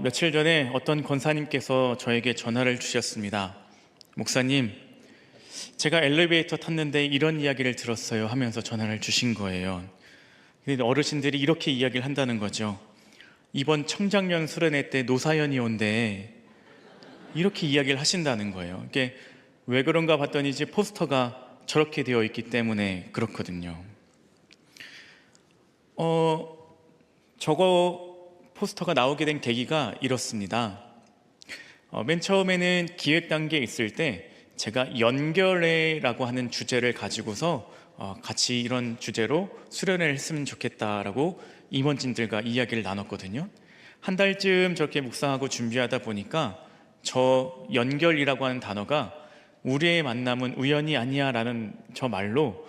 며칠 전에 어떤 권사님께서 저에게 전화를 주셨습니다. 목사님, 제가 엘리베이터 탔는데 이런 이야기를 들었어요 하면서 전화를 주신 거예요. 근데 어르신들이 이렇게 이야기를 한다는 거죠. 이번 청장년 수련회 때 노사연이 온대, 이렇게 이야기를 하신다는 거예요. 이게 왜 그런가 봤더니 이제 포스터가 저렇게 되어 있기 때문에 그렇거든요. 저거 포스터가 나오게 된 계기가 이렇습니다. 맨 처음에는 기획 단계에 있을 때 제가 연결회라고 하는 주제를 가지고서 같이 이런 주제로 수련회를 했으면 좋겠다라고 임원진들과 이야기를 나눴거든요. 한 달쯤 저렇게 묵상하고 준비하다 보니까 저 연결이라고 하는 단어가 우리의 만남은 우연이 아니야 라는 저 말로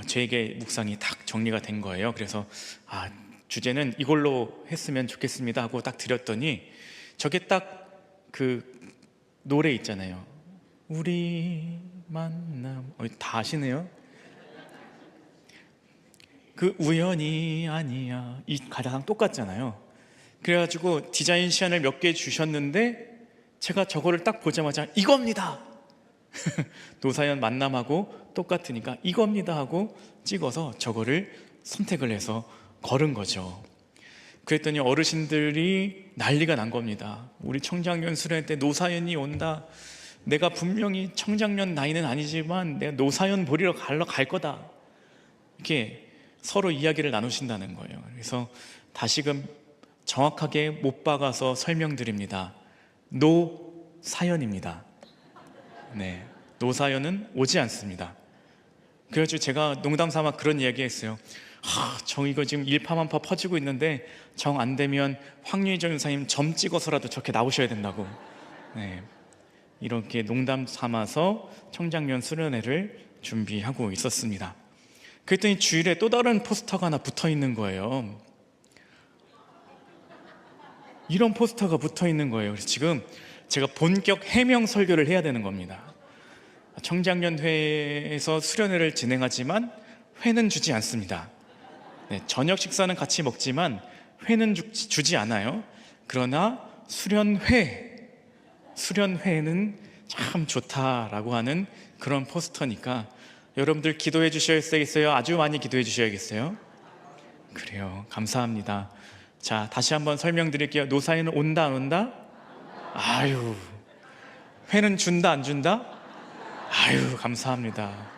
저에게 묵상이 딱 정리가 된 거예요. 그래서 주제는 이걸로 했으면 좋겠습니다 하고 딱 드렸더니 저게 딱 그 노래 있잖아요. 우리 만남 다 아시네요. 그 우연이 아니야 이 가사랑 똑같잖아요. 그래가지고 디자인 시안을 몇 개 주셨는데 제가 저거를 딱 보자마자 이겁니다. 노사연 만남하고 똑같으니까 이겁니다 하고 찍어서 저거를 선택을 해서 걸은 거죠. 그랬더니 어르신들이 난리가 난 겁니다. 우리 청장년 수련회 때 노사연이 온다. 내가 분명히 청장년 나이는 아니지만 내가 노사연 보리러 갈 거다. 이렇게 서로 이야기를 나누신다는 거예요. 그래서 다시금 정확하게 못 박아서 설명드립니다. 노사연입니다. 네, 노사연은 오지 않습니다. 그래가지고 제가 농담 삼아 그런 이야기 했어요. 정 이거 지금 일파만파 퍼지고 있는데 정 안 되면 황유희 전사님 점 찍어서라도 저렇게 나오셔야 된다고. 네, 이렇게 농담 삼아서 청장년 수련회를 준비하고 있었습니다. 그랬더니 주일에 또 다른 포스터가 하나 붙어 있는 거예요. 이런 포스터가 붙어 있는 거예요. 그래서 지금 제가 본격 해명 설교를 해야 되는 겁니다. 청장년 회에서 수련회를 진행하지만 회는 주지 않습니다. 네, 저녁 식사는 같이 먹지만 회는 주지 않아요. 그러나 수련회는 참 좋다라고 하는 그런 포스터니까 여러분들 기도해 주셔야겠어요? 아주 많이 기도해 주셔야겠어요? 그래요. 감사합니다. 자, 다시 한번 설명드릴게요. 노사연은 온다 안 온다? 아유, 회는 준다 안 준다? 아유, 감사합니다.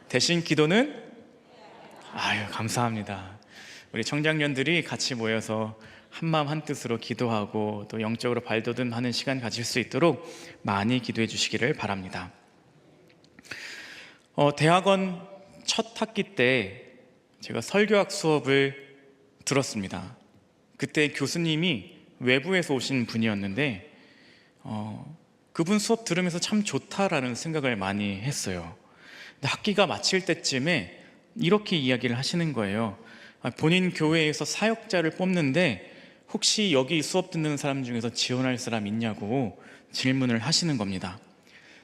대신 기도는? 아유, 감사합니다. 우리 청장년들이 같이 모여서 한마음 한뜻으로 기도하고 또 영적으로 발돋움하는 시간 가질 수 있도록 많이 기도해 주시기를 바랍니다. 대학원 첫 학기 때 제가 설교학 수업을 들었습니다. 그때 교수님이 외부에서 오신 분이었는데 그분 수업 들으면서 참 좋다라는 생각을 많이 했어요. 근데 학기가 마칠 때쯤에 이렇게 이야기를 하시는 거예요. 본인 교회에서 사역자를 뽑는데 혹시 여기 수업 듣는 사람 중에서 지원할 사람 있냐고 질문을 하시는 겁니다.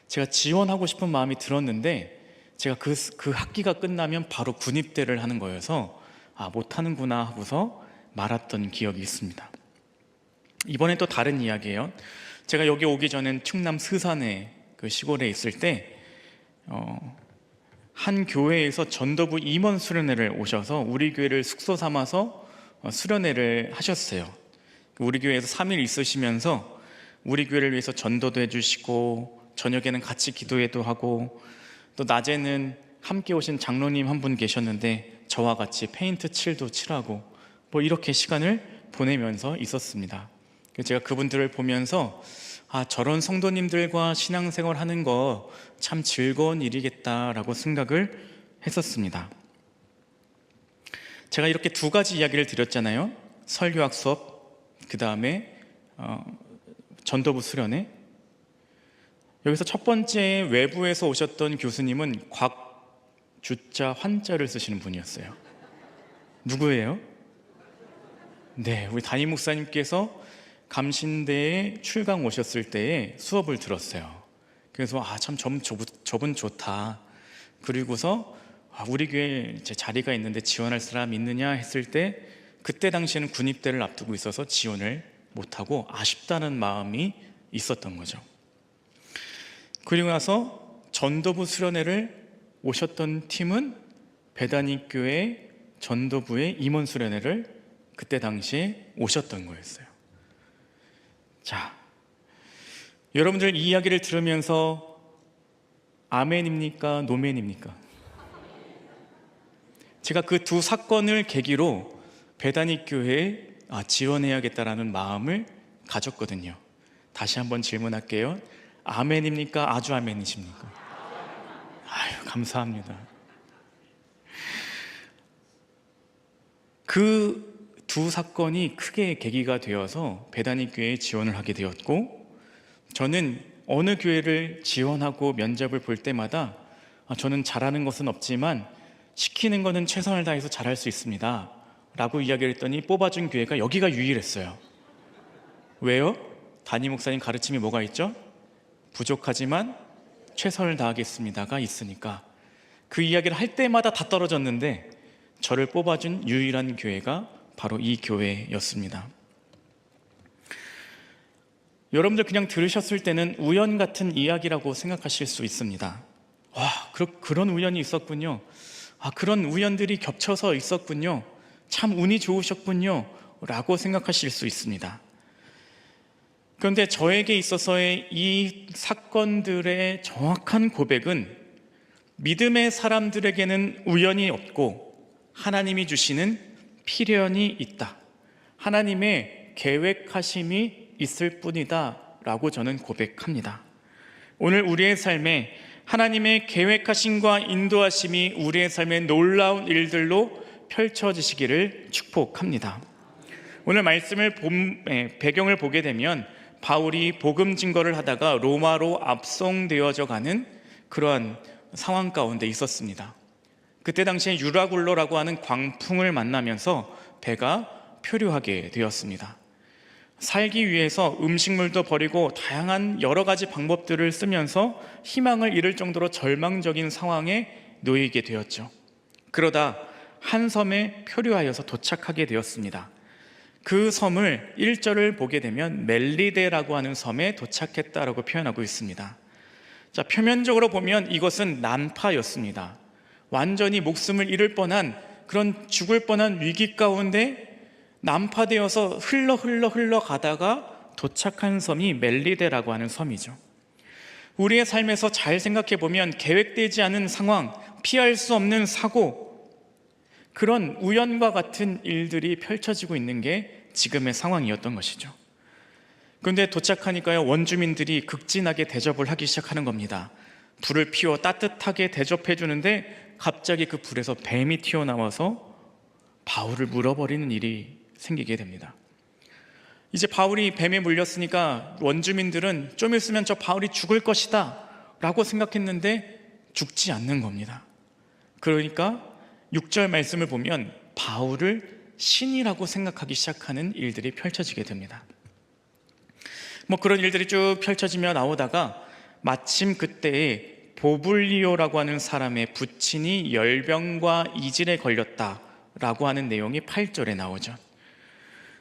제가 지원하고 싶은 마음이 들었는데 제가 그 학기가 끝나면 바로 군입대를 하는 거여서 못하는구나 하고서 말았던 기억이 있습니다. 이번엔 또 다른 이야기예요. 제가 여기 오기 전엔 충남 스산에 그 시골에 있을 때 한 교회에서 전도부 임원 수련회를 오셔서 우리 교회를 숙소 삼아서 수련회를 하셨어요. 우리 교회에서 3일 있으시면서 우리 교회를 위해서 전도도 해주시고 저녁에는 같이 기도회도 하고 또 낮에는 함께 오신 장로님 한 분 계셨는데 저와 같이 페인트 칠도 칠하고 뭐 이렇게 시간을 보내면서 있었습니다. 제가 그분들을 보면서 저런 성도님들과 신앙생활 하는 거 참 즐거운 일이겠다라고 생각을 했었습니다. 제가 이렇게 두 가지 이야기를 드렸잖아요. 설교학 수업, 그 다음에 전도부 수련회. 여기서 첫 번째 외부에서 오셨던 교수님은 곽주자 환자를 쓰시는 분이었어요. 누구예요? 네, 우리 담임 목사님께서 감신대에 출강 오셨을 때에 수업을 들었어요. 그래서 참 저분 좋다. 그리고서 우리 교회에 제 자리가 있는데 지원할 사람 있느냐 했을 때 그때 당시에는 군입대를 앞두고 있어서 지원을 못하고 아쉽다는 마음이 있었던 거죠. 그리고 나서 전도부 수련회를 오셨던 팀은 베다니 교회 전도부의 임원 수련회를 그때 당시에 오셨던 거였어요. 자, 여러분들 이 이야기를 들으면서 아멘입니까? 노멘입니까? 제가 그 두 사건을 계기로 베다니 교회에 지원해야겠다라는 마음을 가졌거든요. 다시 한번 질문할게요. 아멘입니까? 아주 아멘이십니까? 아유, 감사합니다. 그 두 사건이 크게 계기가 되어서 베다니 교회에 지원을 하게 되었고, 저는 어느 교회를 지원하고 면접을 볼 때마다 저는 잘하는 것은 없지만 시키는 것은 최선을 다해서 잘할 수 있습니다 라고 이야기를 했더니 뽑아준 교회가 여기가 유일했어요. 왜요? 담임 목사님 가르침이 뭐가 있죠? 부족하지만 최선을 다하겠습니다가 있으니까. 그 이야기를 할 때마다 다 떨어졌는데 저를 뽑아준 유일한 교회가 바로 이 교회였습니다. 여러분들 그냥 들으셨을 때는 우연 같은 이야기라고 생각하실 수 있습니다. 와, 그런 우연이 있었군요. 그런 우연들이 겹쳐서 있었군요. 참 운이 좋으셨군요 라고 생각하실 수 있습니다. 그런데 저에게 있어서의 이 사건들의 정확한 고백은 믿음의 사람들에게는 우연이 없고 하나님이 주시는 필연이 있다, 하나님의 계획하심이 있을 뿐이다 라고 저는 고백합니다. 오늘 우리의 삶에 하나님의 계획하심과 인도하심이 우리의 삶의 놀라운 일들로 펼쳐지시기를 축복합니다. 오늘 말씀을 배경을 보게 되면 바울이 복음 증거를 하다가 로마로 압송되어져 가는 그러한 상황 가운데 있었습니다. 그때 당시에 유라굴로라고 하는 광풍을 만나면서 배가 표류하게 되었습니다. 살기 위해서 음식물도 버리고 다양한 여러 가지 방법들을 쓰면서 희망을 잃을 정도로 절망적인 상황에 놓이게 되었죠. 그러다 한 섬에 표류하여서 도착하게 되었습니다. 그 섬을 1절을 보게 되면 멜리데라고 하는 섬에 도착했다라고 표현하고 있습니다. 자, 표면적으로 보면 이것은 난파였습니다. 완전히 목숨을 잃을 뻔한, 그런 죽을 뻔한 위기 가운데 난파되어서 흘러 가다가 도착한 섬이 멜리데라고 하는 섬이죠. 우리의 삶에서 잘 생각해 보면 계획되지 않은 상황, 피할 수 없는 사고, 그런 우연과 같은 일들이 펼쳐지고 있는 게 지금의 상황이었던 것이죠. 그런데 도착하니까요, 원주민들이 극진하게 대접을 하기 시작하는 겁니다. 불을 피워 따뜻하게 대접해 주는데 갑자기 그 불에서 뱀이 튀어나와서 바울을 물어버리는 일이 생기게 됩니다. 이제 바울이 뱀에 물렸으니까 원주민들은 좀 있으면 저 바울이 죽을 것이다 라고 생각했는데 죽지 않는 겁니다. 그러니까 6절 말씀을 보면 바울을 신이라고 생각하기 시작하는 일들이 펼쳐지게 됩니다. 그런 일들이 쭉 펼쳐지며 나오다가 마침 그때에 보블리오라고 하는 사람의 부친이 열병과 이질에 걸렸다라고 하는 내용이 8절에 나오죠.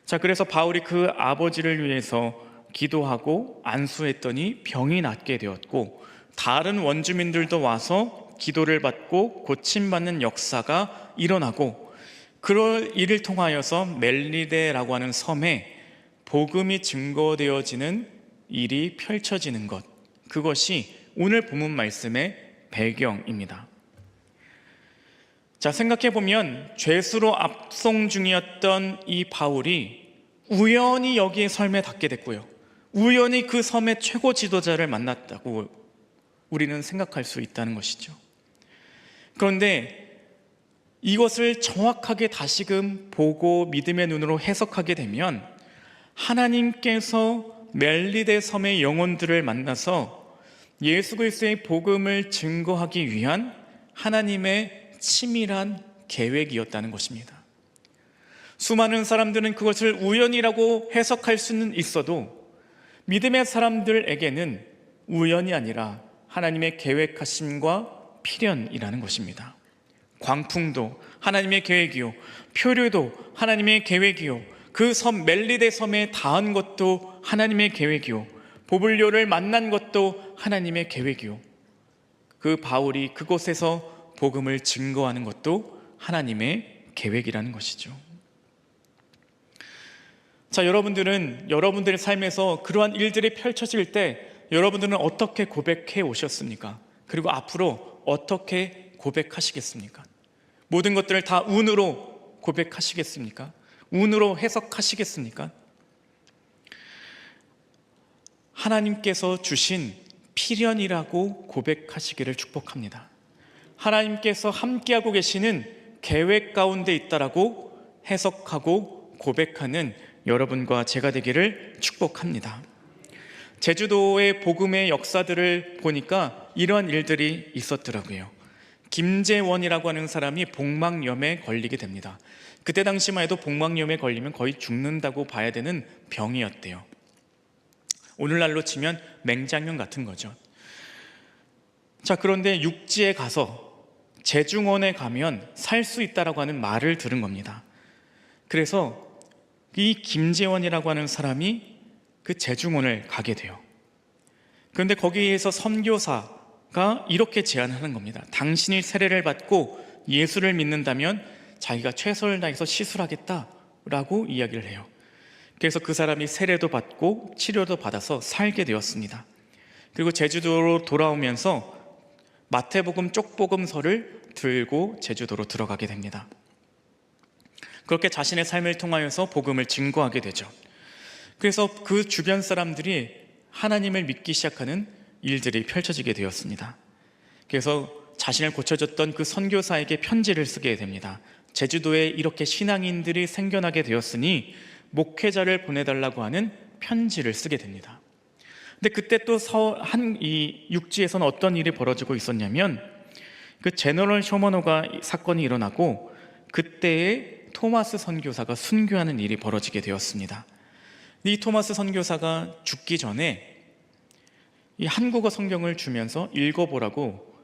자, 그래서 바울이 그 아버지를 위해서 기도하고 안수했더니 병이 낫게 되었고, 다른 원주민들도 와서 기도를 받고 고침받는 역사가 일어나고, 그럴 일을 통하여서 멜리데라고 하는 섬에 복음이 증거되어지는 일이 펼쳐지는 것, 그것이 오늘 본문 말씀의 배경입니다. 자, 생각해보면 죄수로 압송 중이었던 이 바울이 우연히 여기에 섬에 닿게 됐고요, 우연히 그 섬의 최고 지도자를 만났다고 우리는 생각할 수 있다는 것이죠. 그런데 이것을 정확하게 다시금 보고 믿음의 눈으로 해석하게 되면 하나님께서 멜리데 섬의 영혼들을 만나서 예수 그리스도의 복음을 증거하기 위한 하나님의 치밀한 계획이었다는 것입니다. 수많은 사람들은 그것을 우연이라고 해석할 수는 있어도 믿음의 사람들에게는 우연이 아니라 하나님의 계획하심과 필연이라는 것입니다. 광풍도 하나님의 계획이요, 표류도 하나님의 계획이요, 그 섬 멜리데 섬에 닿은 것도 하나님의 계획이요, 보블료를 만난 것도 하나님의 계획이요, 그 바울이 그곳에서 복음을 증거하는 것도 하나님의 계획이라는 것이죠. 자, 여러분들은 여러분들의 삶에서 그러한 일들이 펼쳐질 때 여러분들은 어떻게 고백해 오셨습니까? 그리고 앞으로 어떻게 고백하시겠습니까? 모든 것들을 다 운으로 고백하시겠습니까? 운으로 해석하시겠습니까? 하나님께서 주신 필연이라고 고백하시기를 축복합니다. 하나님께서 함께하고 계시는 계획 가운데 있다라고 해석하고 고백하는 여러분과 제가 되기를 축복합니다. 제주도의 복음의 역사들을 보니까 이러한 일들이 있었더라고요. 김재원이라고 하는 사람이 복막염에 걸리게 됩니다. 그때 당시만 해도 복막염에 걸리면 거의 죽는다고 봐야 되는 병이었대요. 오늘날로 치면 맹장염 같은 거죠. 자, 그런데 육지에 가서 제중원에 가면 살 수 있다라고 하는 말을 들은 겁니다. 그래서 이 김재원이라고 하는 사람이 그 제중원을 가게 돼요. 그런데 거기에서 선교사가 이렇게 제안하는 겁니다. 당신이 세례를 받고 예수를 믿는다면 자기가 최선을 다해서 시술하겠다라고 이야기를 해요. 그래서 그 사람이 세례도 받고 치료도 받아서 살게 되었습니다. 그리고 제주도로 돌아오면서 마태복음 쪽복음서를 들고 제주도로 들어가게 됩니다. 그렇게 자신의 삶을 통하여서 복음을 증거하게 되죠. 그래서 그 주변 사람들이 하나님을 믿기 시작하는 일들이 펼쳐지게 되었습니다. 그래서 자신을 고쳐줬던 그 선교사에게 편지를 쓰게 됩니다. 제주도에 이렇게 신앙인들이 생겨나게 되었으니 목회자를 보내달라고 하는 편지를 쓰게 됩니다. 근데 그때 또 이 육지에서는 어떤 일이 벌어지고 있었냐면, 그 제너럴 쇼머노가 사건이 일어나고 그때에 토마스 선교사가 순교하는 일이 벌어지게 되었습니다. 이 토마스 선교사가 죽기 전에 이 한국어 성경을 주면서 읽어보라고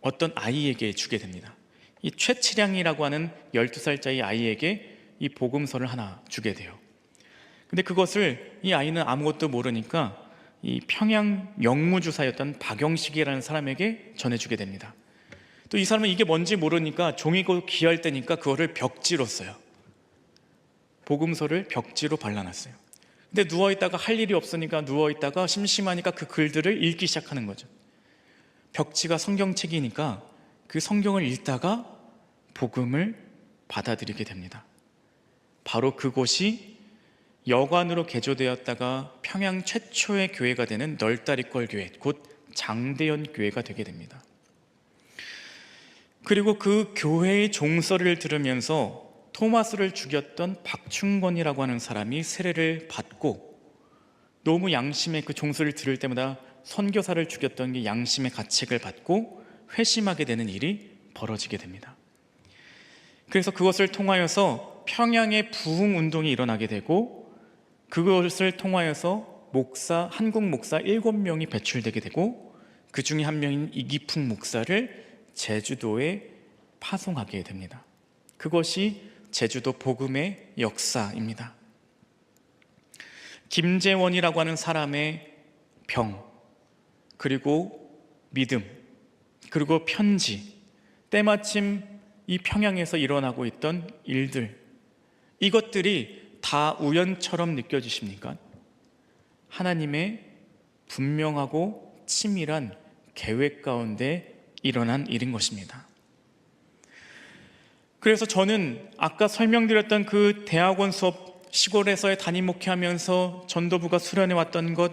어떤 아이에게 주게 됩니다. 이 최치량이라고 하는 12살짜리 아이에게 이 복음서를 하나 주게 돼요. 근데 그것을 이 아이는 아무것도 모르니까 이 평양 영무주사였던 박영식이라는 사람에게 전해주게 됩니다. 또 이 사람은 이게 뭔지 모르니까 종이고 귀할 때니까 그거를 벽지로 써요. 복음서를 벽지로 발라놨어요. 근데 누워있다가 할 일이 없으니까 누워있다가 심심하니까 그 글들을 읽기 시작하는 거죠. 벽지가 성경책이니까 그 성경을 읽다가 복음을 받아들이게 됩니다. 바로 그곳이 여관으로 개조되었다가 평양 최초의 교회가 되는 널다리꼴 교회, 곧 장대현 교회가 되게 됩니다. 그리고 그 교회의 종설을 들으면서 토마스를 죽였던 박충건이라고 하는 사람이 세례를 받고, 너무 양심의 그 종설을 들을 때마다 선교사를 죽였던 게 양심의 가책을 받고 회심하게 되는 일이 벌어지게 됩니다. 그래서 그것을 통하여서 평양의 부흥 운동이 일어나게 되고, 그것을 통하여서 한국 목사 7명이 배출되게 되고, 그 중에 한 명인 이기풍 목사를 제주도에 파송하게 됩니다. 그것이 제주도 복음의 역사입니다. 김재원이라고 하는 사람의 병, 그리고 믿음, 그리고 편지, 때마침 이 평양에서 일어나고 있던 일들, 이것들이 다 우연처럼 느껴지십니까? 하나님의 분명하고 치밀한 계획 가운데 일어난 일인 것입니다. 그래서 저는 아까 설명드렸던 그 대학원 수업, 시골에서의 담임 목회하면서 전도부가 수련해 왔던 것,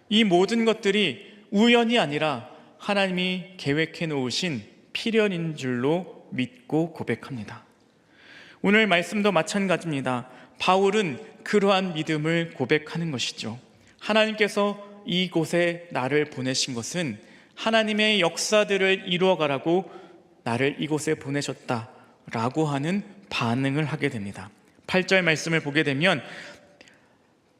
이 모든 것들이 우연이 아니라 하나님이 계획해 놓으신 필연인 줄로 믿고 고백합니다. 오늘 말씀도 마찬가지입니다. 바울은 그러한 믿음을 고백하는 것이죠. 하나님께서 이곳에 나를 보내신 것은 하나님의 역사들을 이루어가라고 나를 이곳에 보내셨다라고 하는 반응을 하게 됩니다. 8절 말씀을 보게 되면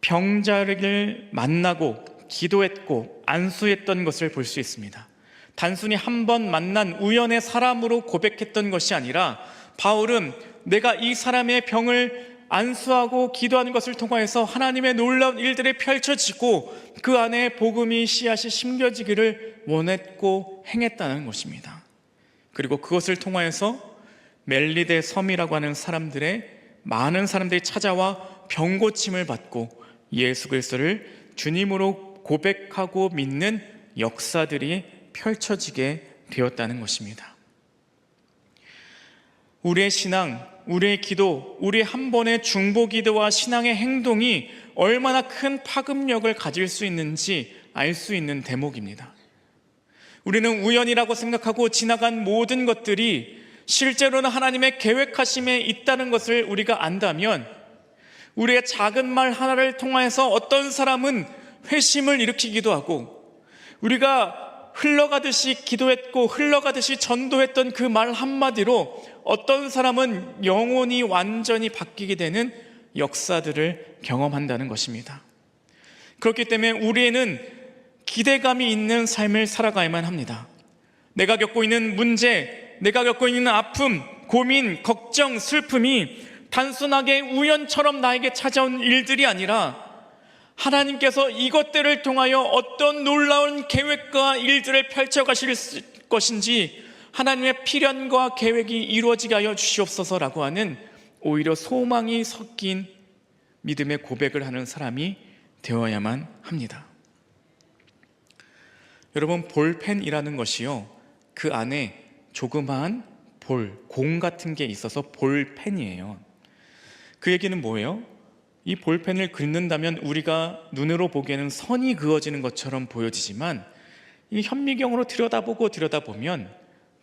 병자를 만나고 기도했고 안수했던 것을 볼 수 있습니다. 단순히 한 번 만난 우연의 사람으로 고백했던 것이 아니라 바울은 내가 이 사람의 병을 안수하고 기도하는 것을 통하여서 하나님의 놀라운 일들이 펼쳐지고 그 안에 복음이 씨앗이 심겨지기를 원했고 행했다는 것입니다. 그리고 그것을 통하여서 멜리데 섬이라고 하는 많은 사람들이 찾아와 병고침을 받고 예수 그리스도를 주님으로 고백하고 믿는 역사들이 펼쳐지게 되었다는 것입니다. 우리의 신앙, 우리의 기도, 우리 한 번의 중보 기도와 신앙의 행동이 얼마나 큰 파급력을 가질 수 있는지 알 수 있는 대목입니다. 우리는 우연이라고 생각하고 지나간 모든 것들이 실제로는 하나님의 계획하심에 있다는 것을 우리가 안다면, 우리의 작은 말 하나를 통해서 어떤 사람은 회심을 일으키기도 하고, 우리가 흘러가듯이 기도했고 흘러가듯이 전도했던 그 말 한마디로 어떤 사람은 영혼이 완전히 바뀌게 되는 역사들을 경험한다는 것입니다. 그렇기 때문에 우리에는 기대감이 있는 삶을 살아가야만 합니다. 내가 겪고 있는 문제, 내가 겪고 있는 아픔, 고민, 걱정, 슬픔이 단순하게 우연처럼 나에게 찾아온 일들이 아니라 하나님께서 이것들을 통하여 어떤 놀라운 계획과 일들을 펼쳐가실 것인지 하나님의 필연과 계획이 이루어지게 하여 주시옵소서라고 하는 오히려 소망이 섞인 믿음의 고백을 하는 사람이 되어야만 합니다. 여러분, 볼펜이라는 것이요, 그 안에 조그마한 공 같은 게 있어서 볼펜이에요. 그 얘기는 뭐예요? 이 볼펜을 긁는다면 우리가 눈으로 보기에는 선이 그어지는 것처럼 보여지지만 이 현미경으로 들여다보면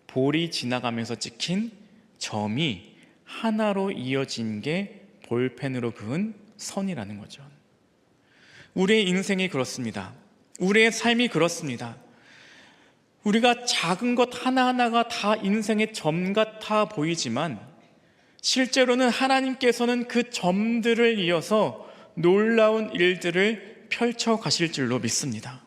볼이 지나가면서 찍힌 점이 하나로 이어진 게 볼펜으로 그은 선이라는 거죠. 우리의 인생이 그렇습니다. 우리의 삶이 그렇습니다. 우리가 작은 것 하나하나가 다 인생의 점 같아 보이지만 실제로는 하나님께서는 그 점들을 이어서 놀라운 일들을 펼쳐 가실 줄로 믿습니다.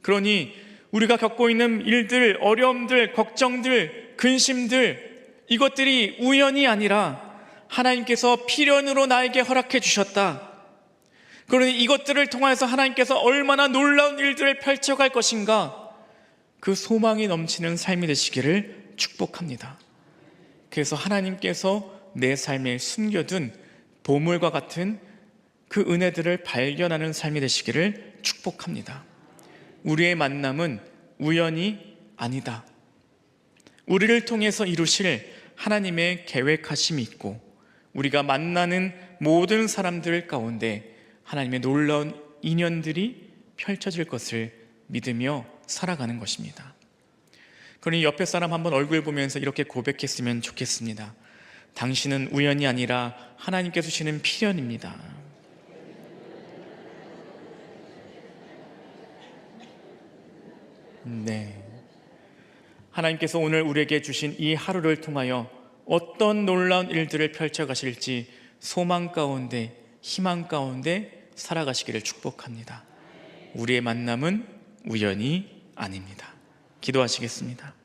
그러니 우리가 겪고 있는 일들, 어려움들, 걱정들, 근심들, 이것들이 우연이 아니라 하나님께서 필연으로 나에게 허락해 주셨다. 그러니 이것들을 통해서 하나님께서 얼마나 놀라운 일들을 펼쳐갈 것인가, 그 소망이 넘치는 삶이 되시기를 축복합니다. 그래서 하나님께서 내 삶에 숨겨둔 보물과 같은 그 은혜들을 발견하는 삶이 되시기를 축복합니다. 우리의 만남은 우연이 아니다. 우리를 통해서 이루실 하나님의 계획하심이 있고, 우리가 만나는 모든 사람들 가운데 하나님의 놀라운 인연들이 펼쳐질 것을 믿으며 살아가는 것입니다. 그러니 옆에 사람 한번 얼굴 보면서 이렇게 고백했으면 좋겠습니다. 당신은 우연이 아니라 하나님께서 주시는 필연입니다. 네, 하나님께서 오늘 우리에게 주신 이 하루를 통하여 어떤 놀라운 일들을 펼쳐 가실지 소망 가운데, 희망 가운데 살아가시기를 축복합니다. 우리의 만남은 우연이 아닙니다. 기도하시겠습니다.